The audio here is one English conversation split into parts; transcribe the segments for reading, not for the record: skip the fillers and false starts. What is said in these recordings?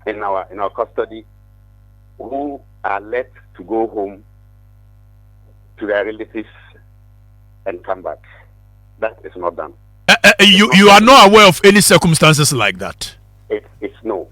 in our custody who are let to go home to their relatives and come back. That is not done. You are not aware of any circumstances like that? It's no.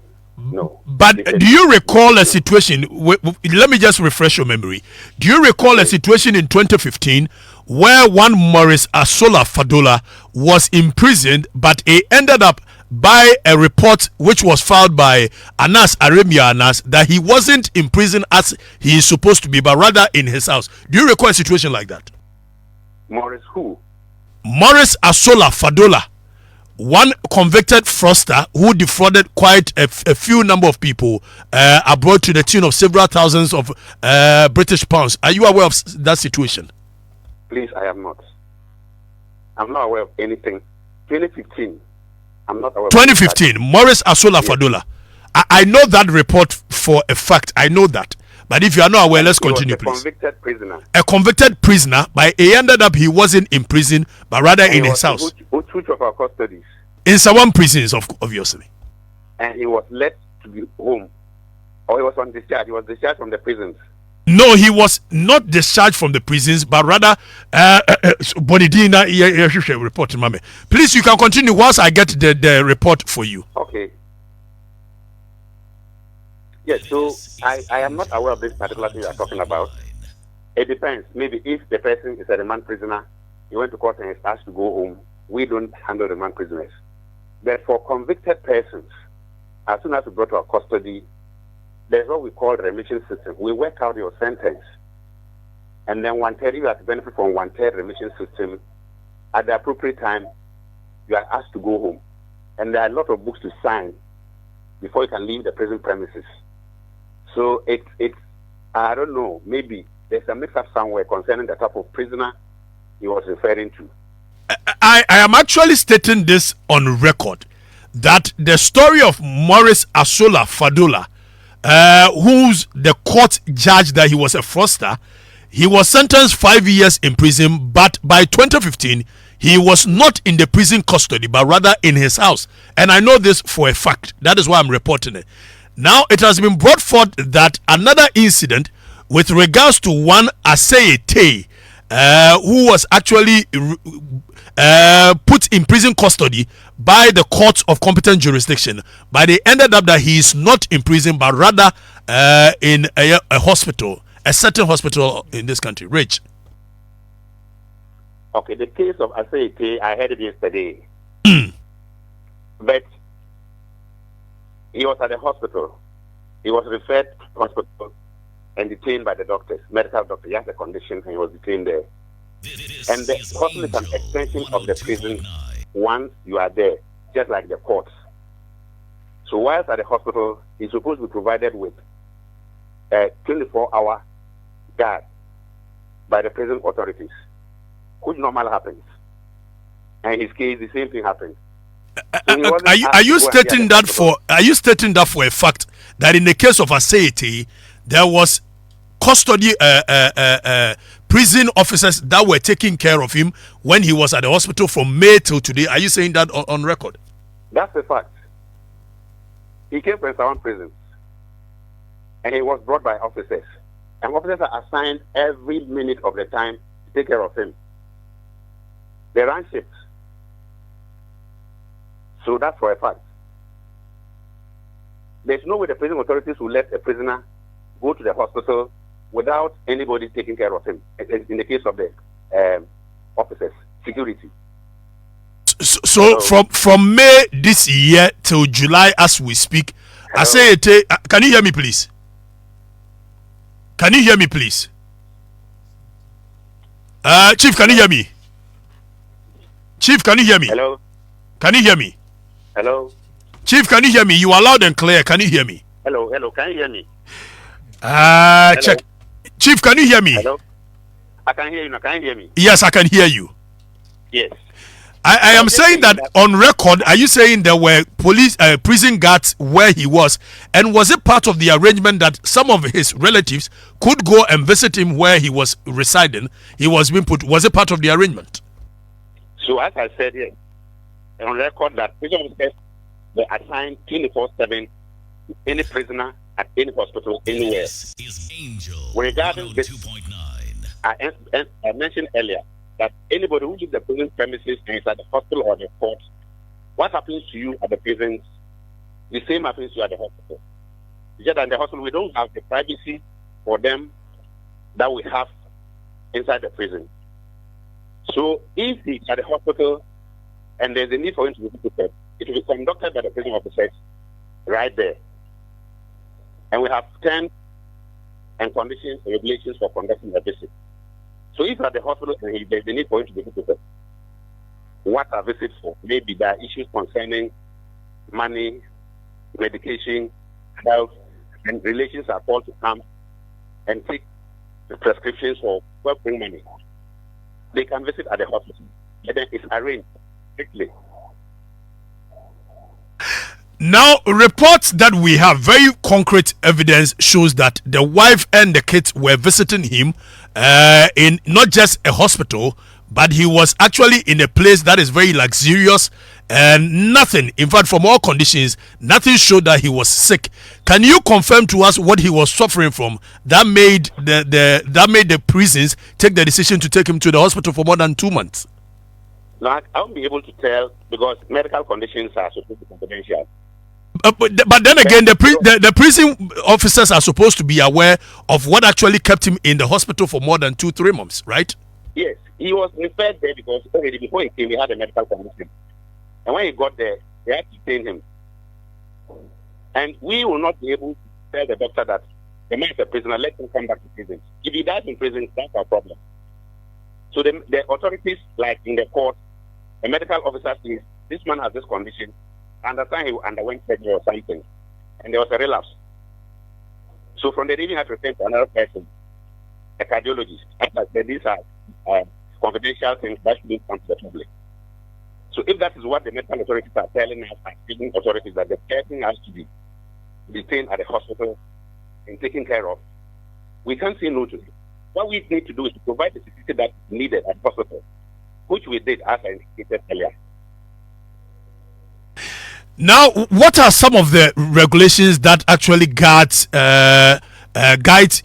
But do you recall a situation, let me just refresh your memory. Do you recall a situation in 2015 where one Morris Asola Fadola was imprisoned, but he ended up by a report which was filed by Anas Aremia Anas that he wasn't in prison as he is supposed to be, but rather in his house? Do you recall a situation like that? Morris who? Morris Asola Fadola, one convicted fraudster who defrauded quite a few number of people abroad to the tune of several thousands of British pounds. Are you aware of that situation? Please, I am not. I'm not aware of anything. 2015, I'm not aware. 2015, Morris Asola Fadola. I know that report for a fact. I know that. But if you are not aware, let's continue, please. Convicted prisoner. A convicted prisoner, but he ended up, he wasn't in prison, but rather in his house. Which of our custodies? In some prisons, obviously. And he was let to be home. Or he was on discharge. He was discharged from the prisons. No, he was not discharged from the prisons, but rather Bonidina report, Mame. Please, you can continue whilst I get the report for you. Okay. Yes, so I am not aware of this particular thing you are talking about. It depends. Maybe if the person is a remand prisoner, he went to court and is asked to go home, we don't handle remand prisoners. But for convicted persons, as soon as we brought to our custody, there's what we call the remission system. We work out your sentence. And then one-third, you have to benefit from one-third remission system. At the appropriate time, you are asked to go home. And there are a lot of books to sign before you can leave the prison premises. So it's I don't know, maybe there's a mix-up somewhere concerning the type of prisoner he was referring to. I am actually stating this on record, that the story of Morris Asola Fadola, who's the court judged that he was a fraudster, he was sentenced 5 years in prison, but by 2015, he was not in the prison custody, but rather in his house. And I know this for a fact. That is why I'm reporting it. Now, it has been brought forth that another incident with regards to one Aseyete, who was actually put in prison custody by the courts of competent jurisdiction, but they ended up that he is not in prison, but rather in a hospital, a certain hospital in this country. Rich. Okay, the case of Aseyete, I heard it yesterday. But he was at the hospital. He was referred to the hospital and detained by the doctors, medical doctor. He had a condition and he was detained there. And the hospital is an extension of the prison once you are there, just like the courts. So whilst at the hospital, he's supposed to be provided with a 24-hour guard by the prison authorities, which normally happens. And in his case, the same thing happened. So are you stating that for a fact that in the case of Aseyete, there was custody prison officers that were taking care of him when he was at the hospital from May till today? Are you saying that on record? That's a fact. He came from Sawan prison and he was brought by officers. And officers are assigned every minute of the time to take care of him. They ran shifts. So that's for a fact. There's no way the prison authorities will let a prisoner go to the hospital without anybody taking care of him. In the case of the officers, security. So from May this year till July, as we speak, I say, can you hear me, please? Can you hear me, please? Chief, can you hear me? Chief, can you hear me? Hello. Can you hear me? Hello. Chief, can you hear me? You are loud and clear. Can you hear me? Hello. Can you hear me? Check. Chief, can you hear me? Hello. I can hear you now. Can you hear me? Yes, I can hear you. Yes. I am saying that on record. Are you saying there were prison guards where he was, and was it part of the arrangement that some of his relatives could go and visit him where he was residing? He was being put. Was it part of the arrangement? So as I said here, on record that prison officers were assigned 24/7 to any prisoner at any hospital anywhere. This is Angel Regarding this, 2.9. I mentioned earlier that anybody who leaves the prison premises and is at the hospital or the court, what happens to you at the prisons, the same happens to you at the hospital. Just at the hospital, we don't have the privacy for them that we have inside the prison. So if he's at the hospital and there's a need for him to be visited, it will be conducted by the prison officers right there. And we have terms and conditions and regulations for conducting the visit. So if at the hospital and there's a need for him to be visited, what are visits for? Maybe there are issues concerning money, medication, health, and relations are called to come and take the prescriptions for bring money. They can visit at the hospital. And then it's arranged quickly. Now, reports that we have, very concrete evidence shows that the wife and the kids were visiting him in not just a hospital, but he was actually in a place that is very luxurious and nothing, in fact, from all conditions, nothing showed that he was sick. Can you confirm to us what he was suffering from that made the prisons take the decision to take him to the hospital for more than 2 months? No, I won't be able to tell because medical conditions are supposed to be confidential. But then again, the prison officers are supposed to be aware of what actually kept him in the hospital for more than 2-3 months, right? Yes, he was referred there because already before he came, he had a medical condition. And when he got there, they had to detain him. And we will not be able to tell the doctor that the man is a prisoner, let him come back to prison. If he dies in prison, that's our problem. So the authorities, like in the court, the medical officer says, this man has this condition. And the time he underwent surgery or something, and there was a relapse. So from there, they even had to return to another person, a cardiologist. These are confidential things that shouldn't come to the public. So if that is what the medical authorities are telling us as prison authorities, that the person has to be detained at the hospital and taken care of, we can't say no to it. What we need to do is to provide the security that is needed at the hospital, which we did, as I indicated earlier. Now, what are some of the regulations that actually guides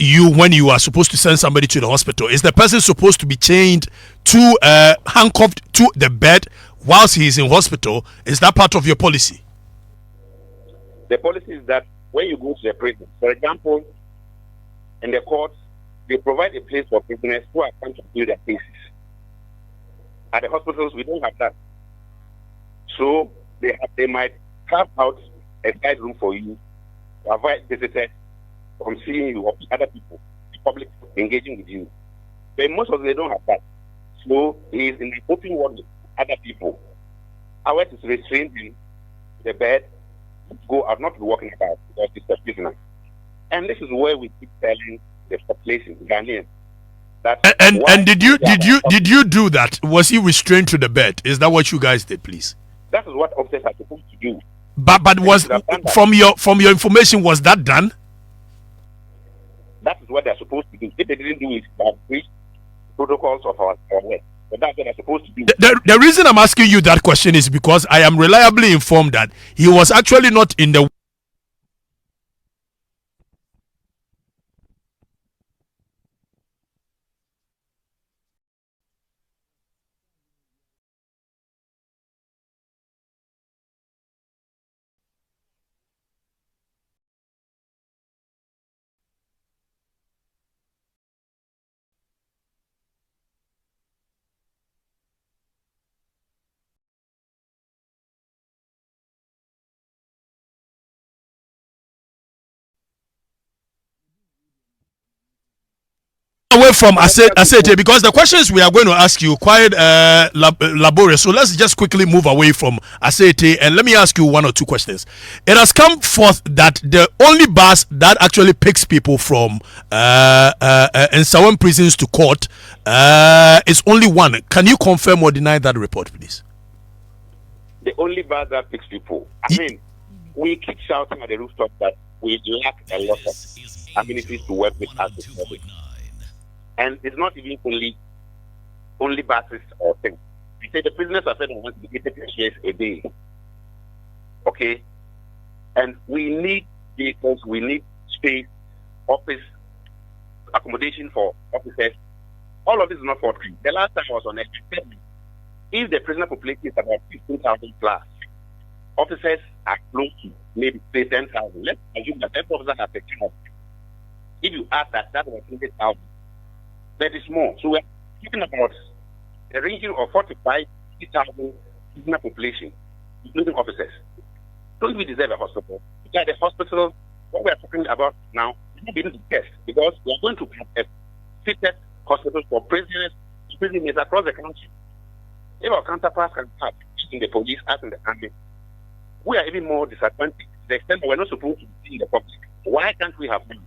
you when you are supposed to send somebody to the hospital? Is the person supposed to be chained to handcuffed to the bed whilst he is in hospital? Is that part of your policy? The policy is that when you go to the prison, for example, in the courts, they provide a place for prisoners who are come to appeal their cases. At the hospitals, we don't have that. So they might carve out a side room for you to avoid visitors from seeing you or other people, the public engaging with you. But most of them don't have that. So he is in the open world with other people. Ours is restrained in the bed, go out, not to be walking about because it's a prisoner. And this is where we keep telling the population, Ghanaian, that and did you do that? Was he restrained to the bed? Is that what you guys did, please? That is what officers are supposed to do. But was from your information, was that done? That is what they're supposed to do. If they didn't do it, they have breached protocols of our work. But that's what they're supposed to do. The reason I'm asking you that question is because I am reliably informed that he was actually not in the away from Asete, because the questions we are going to ask you quite laborious. So let's just quickly move away from Asete and let me ask you 1 or 2 questions. It has come forth that the only bus that actually picks people from Nsawam prisons to court is only one. Can you confirm or deny that report, please? The only bus that picks people. I mean, we keep shouting at the rooftop that we lack a lot of amenities to work with us. And it's not even only buses or things. We say the prisoners are fed on 80 shares a day. Okay? And we need vehicles, we need space, office, accommodation for officers. All of this is not forthcoming. The last time I was on it, if the prisoner population is about 15,000 plus, officers are close to maybe 10,000. Let's assume that every officer has a child. If you add that, that's about 20,000. That is more. So we're talking about a region of 45,000 prisoner population, including officers. Don't we deserve a hospital? Because the hospital, what we are talking about now, is not being discussed because we are going to have a fitted hospital for prisoners across the country. If our counterparts can have in the police, as in the army, we are even more disadvantaged to the extent that we're not supposed to be in the public. Why can't we have them?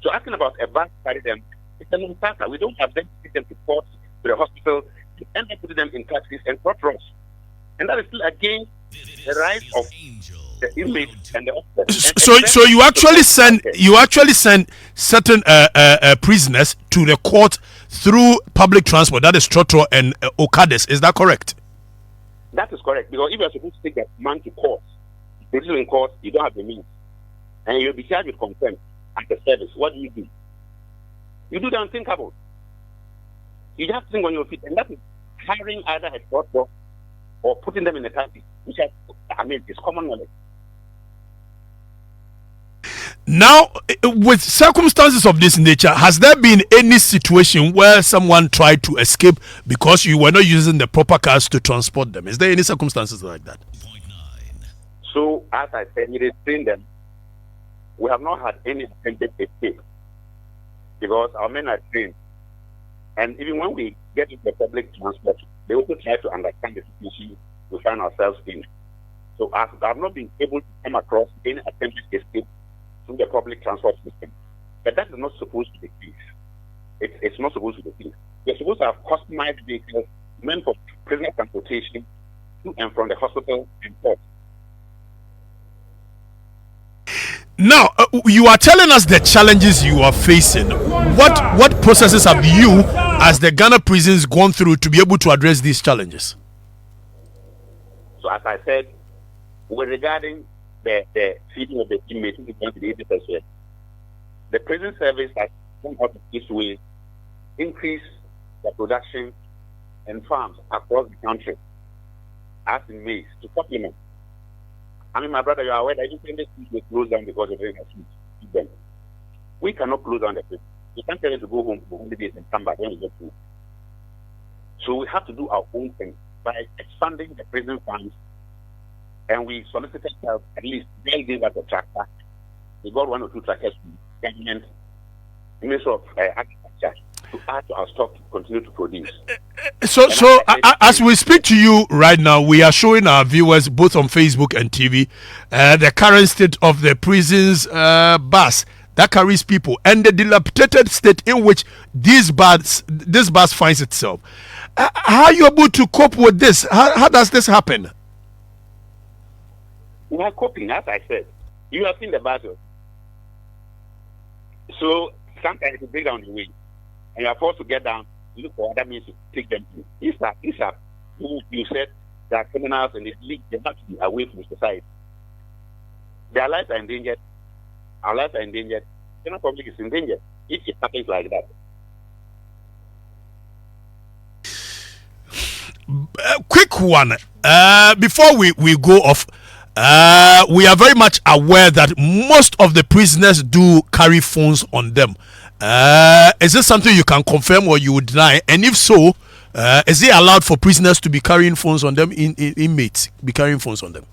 So asking about a bus carry them, it's a non-starter. We don't have them to take them to court, to the hospital, to end up putting them in taxis and court runs. And that is still against the rights of the inmates and the officers. So you actually send certain prisoners to the court through public transport, that is Trotro and Okades. Is that correct? That is correct, because if you are supposed to take that man to court, produce in court, you don't have the means, and you'll be charged with contempt at the service. What do? You do the unthinkable. You have to think on your feet, and that is hiring either a court box or putting them in a taxi, which is common knowledge. Now, with circumstances of this nature, has there been any situation where someone tried to escape because you were not using the proper cars to transport them? Is there any circumstances like that? So, as I said, we restrain them. We have not had any attempted escape because our men are trained. And even when we get into the public transport, they also try to understand the situation we find ourselves in. So, I have not been able to come across any attempted escape through the public transport system. But that is not supposed to be the case. It's not supposed to be the case. We're supposed to have customized vehicles meant for prisoner transportation to and from the hospital and court. Now, you are telling us the challenges you are facing. What processes have you, as the Ghana prisons, gone through to be able to address these challenges? So, as I said, regarding the feeding of the inmates who is going to the 80%, the prison service has come out of its way, increase the production and farms across the country, as in maize, to supplement. I mean, my brother, you are aware that even the schools were closed down because of the food. We cannot close down the prison. We can't tell them to go home for holidays and come back when we get food. So we have to do our own thing by expanding the prison funds. And we solicited help. At least they gave us a tractor. We got 1 or 2 tractors from the government, Ministry of Agriculture, to add to our stock to continue to produce. So as we speak to you right now, we are showing our viewers both on Facebook and TV the current state of the prison's bus that carries people and the dilapidated state in which this bus finds itself. How are you able to cope with this? How does this happen? We are coping, as I said. You have seen the battle. So sometimes you break down the way, and you are forced to get down, look for other means to take them to. These are who you said they are criminals and they have to be away from society. Their lives are endangered. Our lives are endangered. The general public is endangered if it happens like that. Quick one. Before we go off, we are very much aware that most of the prisoners do carry phones on them. Is this something you can confirm or you would deny? And if so, is it allowed for prisoners to be carrying phones on them, inmates be carrying phones on them?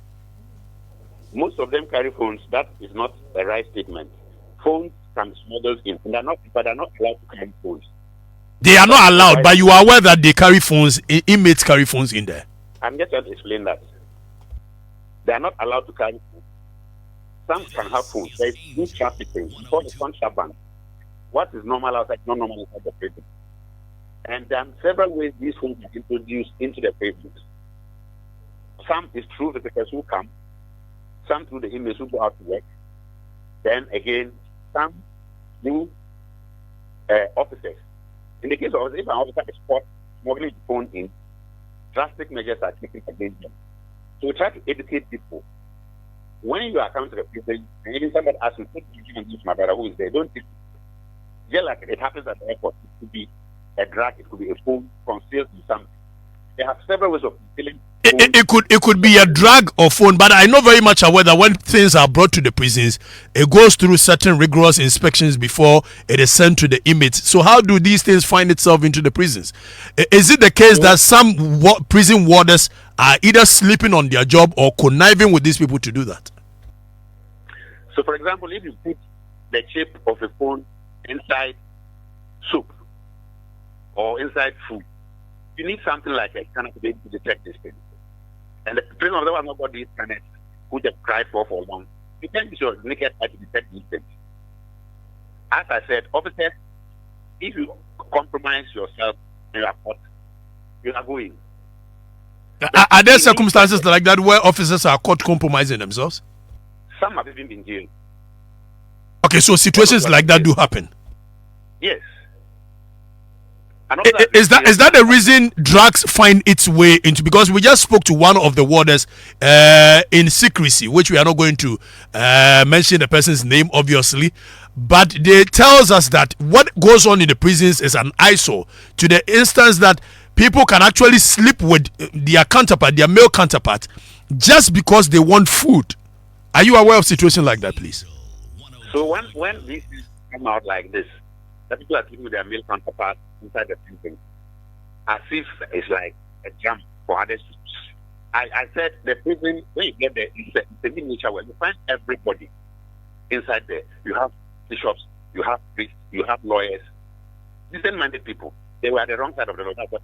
Most of them carry phones. That is not the right statement. Phones can be smuggled in, but they're not allowed to carry phones. They are not allowed, but you are aware that they carry phones, inmates carry phones in there. I'm just trying to explain that. They are not allowed to carry phones. Some can have phones. There is new trafficking. We call it contraband. What is normal outside, not normal inside the prison. And there are several ways these phones are introduced into the prisons. Some is through the visitors who come, some through the inmates who go out to work. Then again, some through officers. In the case of if an officer is caught smuggling the phone in, drastic measures are taken against them. So we try to educate people when you are coming to the prison, and even somebody asks me, what did you give to my brother who is there? Don't think, just like it happens at the airport, it could be a drug, it could be a phone concealed in something. They have several ways of stealing. It could be a drug or phone, but I know very much aware that when things are brought to the prisons, it goes through certain rigorous inspections before it is sent to the inmates. So how do these things find itself into the prisons? Is it the case that some prison warders are either sleeping on their job or conniving with these people to do that? So, for example, if you put the chip of a phone inside soup or inside food, you need something like a scanner to be able to detect this thing. And the prison of the one about these scanners who just cry for long. You can't use your naked eye to detect these things. As I said, officers, if you compromise yourself and you are caught, you are going. Are there circumstances like that where officers are caught compromising themselves? Some have even been jailed. Okay, so situations like that do happen. Yes. Is that the reason drugs find its way into? Because we just spoke to one of the warders in secrecy, which we are not going to mention the person's name, obviously, but they tells us that what goes on in the prisons is an eyesore to the instance that people can actually sleep with their counterpart, their male counterpart, just because they want food. Are you aware of situations like that, please? So when these things come out like this, that people are sleeping with their male counterparts inside the prison, as if it's like a jump for others. I said the prison, when you get there, it's a miniature where you find everybody inside there. You have bishops, you have priests, you have lawyers, decent-minded people. They were at the wrong side of the law. But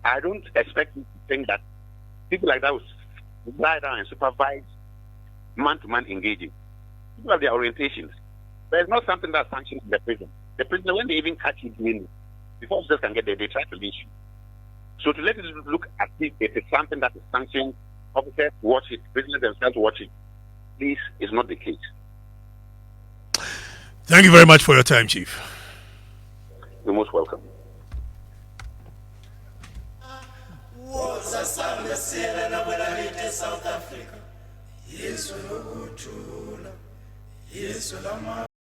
I don't expect you to think that people like that will lie down and supervise man-to-man engaging. People have their orientations. But it's not something that's sanctioned in the prison. The prisoner, when they even catch you doing it, before officers can get there, they try to lynch you. So to let it look as if it is something that is sanctioned, officers watch it, prisoners themselves watch it, this is not the case. Thank you very much for your time, Chief. You're most welcome. South Africa.